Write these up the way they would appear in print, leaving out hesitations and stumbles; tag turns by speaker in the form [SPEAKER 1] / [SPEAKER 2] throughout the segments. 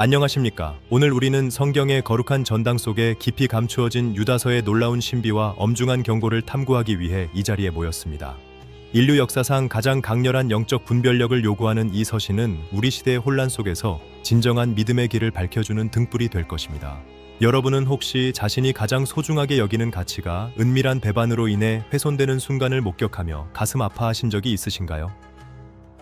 [SPEAKER 1] 안녕하십니까. 오늘 우리는 성경의 거룩한 전당 속에 깊이 감추어진 유다서의 놀라운 신비와 엄중한 경고를 탐구하기 위해 이 자리에 모였습니다. 인류 역사상 가장 강렬한 영적 분별력을 요구하는 이 서신은 우리 시대의 혼란 속에서 진정한 믿음의 길을 밝혀주는 등불이 될 것입니다. 여러분은 혹시 자신이 가장 소중하게 여기는 가치가 은밀한 배반으로 인해 훼손되는 순간을 목격하며 가슴 아파하신 적이 있으신가요?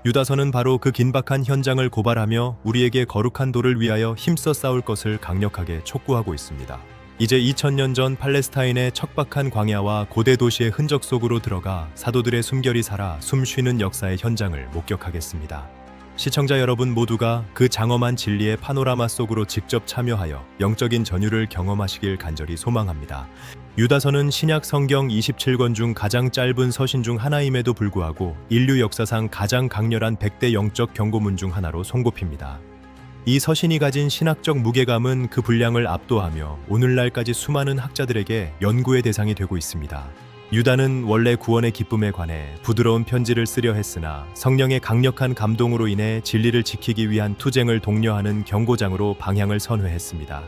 [SPEAKER 1] 유다서는 바로 그 긴박한 현장을 고발하며 우리에게 거룩한 도를 위하여 힘써 싸울 것을 강력하게 촉구하고 있습니다. 이제 2000년 전 팔레스타인의 척박한 광야와 고대 도시의 흔적 속으로 들어가 사도들의 숨결이 살아 숨쉬는 역사의 현장을 목격하겠습니다. 시청자 여러분 모두가 그 장엄한 진리의 파노라마 속으로 직접 참여하여 영적인 전율을 경험하시길 간절히 소망합니다. 유다서는 신약 성경 27권 중 가장 짧은 서신 중 하나임에도 불구하고 인류 역사상 가장 강렬한 100대 영적 경고문 중 하나로 손꼽힙니다. 이 서신이 가진 신학적 무게감은 그 분량을 압도하며 오늘날까지 수많은 학자들에게 연구의 대상이 되고 있습니다. 유다는 원래 구원의 기쁨에 관해 부드러운 편지를 쓰려 했으나 성령의 강력한 감동으로 인해 진리를 지키기 위한 투쟁을 독려하는 경고장으로 방향을 선회했습니다.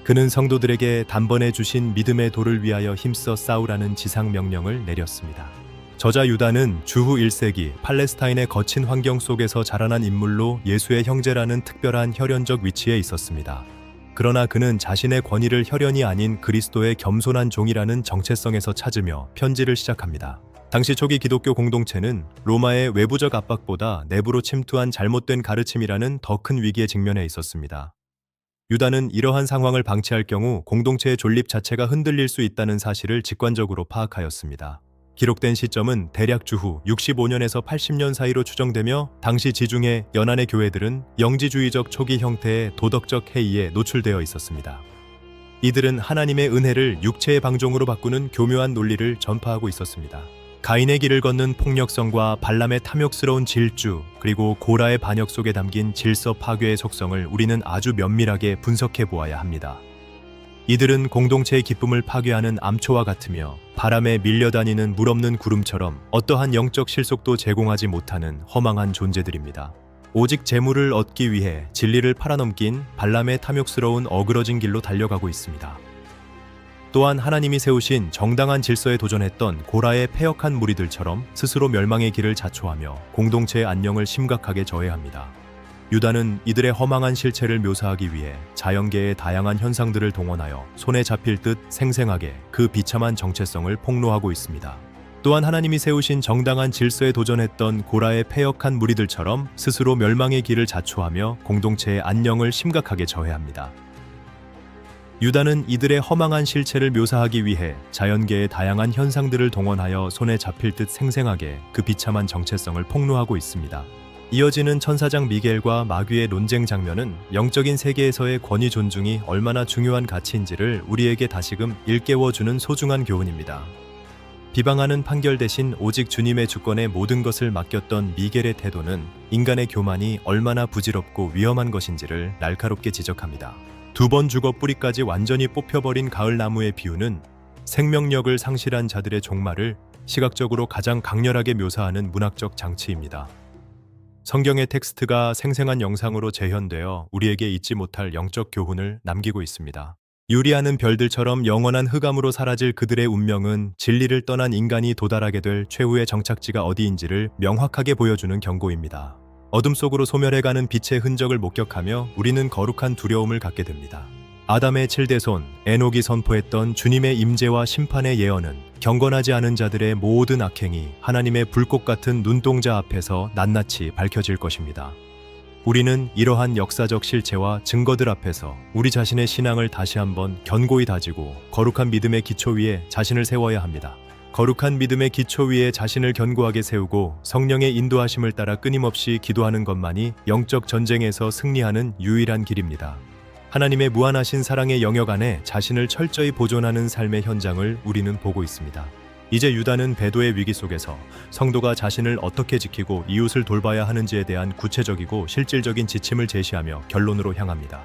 [SPEAKER 1] 그는 성도들에게 단번에 주신 믿음의 도를 위하여 힘써 싸우라는 지상 명령을 내렸습니다. 저자 유다는 주후 1세기 팔레스타인의 거친 환경 속에서 자라난 인물로 예수의 형제라는 특별한 혈연적 위치에 있었습니다. 그러나 그는 자신의 권위를 혈연이 아닌 그리스도의 겸손한 종이라는 정체성에서 찾으며 편지를 시작합니다. 당시 초기 기독교 공동체는 로마의 외부적 압박보다 내부로 침투한 잘못된 가르침이라는 더 큰 위기에 직면해 있었습니다. 유다는 이러한 상황을 방치할 경우 공동체의 존립 자체가 흔들릴 수 있다는 사실을 직관적으로 파악하였습니다. 기록된 시점은 대략 주후 65년에서 80년 사이로 추정되며 당시 지중해 연안의 교회들은 영지주의적 초기 형태의 도덕적 해이에 노출되어 있었습니다. 이들은 하나님의 은혜를 육체의 방종으로 바꾸는 교묘한 논리를 전파하고 있었습니다. 가인의 길을 걷는 폭력성과 발람의 탐욕스러운 질주, 그리고 고라의 반역 속에 담긴 질서 파괴의 속성을 우리는 아주 면밀하게 분석해 보아야 합니다. 이들은 공동체의 기쁨을 파괴하는 암초와 같으며 바람에 밀려다니는 물없는 구름처럼 어떠한 영적 실속도 제공하지 못하는 허망한 존재들입니다. 오직 재물을 얻기 위해 진리를 팔아넘긴 발람의 탐욕스러운 어그러진 길로 달려가고 있습니다. 또한 하나님이 세우신 정당한 질서에 도전했던 고라의 패역한 무리들처럼 스스로 멸망의 길을 자초하며 공동체의 안녕을 심각하게 저해합니다. 유다는 이들의 허망한 실체를 묘사하기 위해 자연계의 다양한 현상들을 동원하여 손에 잡힐 듯 생생하게 그 비참한 정체성을 폭로하고 있습니다. 또한 하나님이 세우신 정당한 질서에 도전했던 고라의 패역한 무리들처럼 스스로 멸망의 길을 자초하며 공동체의 안녕을 심각하게 저해합니다. 유다는 이들의 허망한 실체를 묘사하기 위해 자연계의 다양한 현상들을 동원하여 손에 잡힐 듯 생생하게 그 비참한 정체성을 폭로하고 있습니다. 이어지는 천사장 미겔과 마귀의 논쟁 장면은 영적인 세계에서의 권위 존중이 얼마나 중요한 가치인지를 우리에게 다시금 일깨워주는 소중한 교훈입니다. 비방하는 판결 대신 오직 주님의 주권에 모든 것을 맡겼던 미겔의 태도는 인간의 교만이 얼마나 부질없고 위험한 것인지를 날카롭게 지적합니다. 2번 죽어 뿌리까지 완전히 뽑혀버린 가을나무의 비유는 생명력을 상실한 자들의 종말을 시각적으로 가장 강렬하게 묘사하는 문학적 장치입니다. 성경의 텍스트가 생생한 영상으로 재현되어 우리에게 잊지 못할 영적 교훈을 남기고 있습니다. 유리하는 별들처럼 영원한 흑암으로 사라질 그들의 운명은 진리를 떠난 인간이 도달하게 될 최후의 정착지가 어디인지를 명확하게 보여주는 경고입니다. 어둠 속으로 소멸해가는 빛의 흔적을 목격하며 우리는 거룩한 두려움을 갖게 됩니다. 아담의 7대손 에녹이 선포했던 주님의 임재와 심판의 예언은 경건하지 않은 자들의 모든 악행이 하나님의 불꽃 같은 눈동자 앞에서 낱낱이 밝혀질 것입니다. 우리는 이러한 역사적 실체와 증거들 앞에서 우리 자신의 신앙을 다시 한번 견고히 다지고 거룩한 믿음의 기초 위에 자신을 세워야 합니다. 거룩한 믿음의 기초 위에 자신을 견고하게 세우고 성령의 인도하심을 따라 끊임없이 기도하는 것만이 영적 전쟁에서 승리하는 유일한 길입니다. 하나님의 무한하신 사랑의 영역 안에 자신을 철저히 보존하는 삶의 현장을 우리는 보고 있습니다. 이제 유다는 배도의 위기 속에서 성도가 자신을 어떻게 지키고 이웃을 돌봐야 하는지에 대한 구체적이고 실질적인 지침을 제시하며 결론으로 향합니다.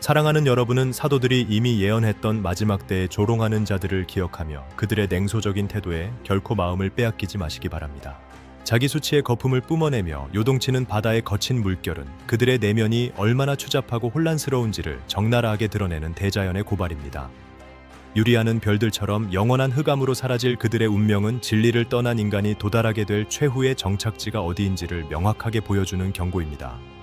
[SPEAKER 1] 사랑하는 여러분은 사도들이 이미 예언했던 마지막 때에 조롱하는 자들을 기억하며 그들의 냉소적인 태도에 결코 마음을 빼앗기지 마시기 바랍니다. 자기 수치의 거품을 뿜어내며 요동치는 바다의 거친 물결은 그들의 내면이 얼마나 추잡하고 혼란스러운지를 적나라하게 드러내는 대자연의 고발입니다. 유리아는 별들처럼 영원한 흑암으로 사라질 그들의 운명은 진리를 떠난 인간이 도달하게 될 최후의 정착지가 어디인지를 명확하게 보여주는 경고입니다.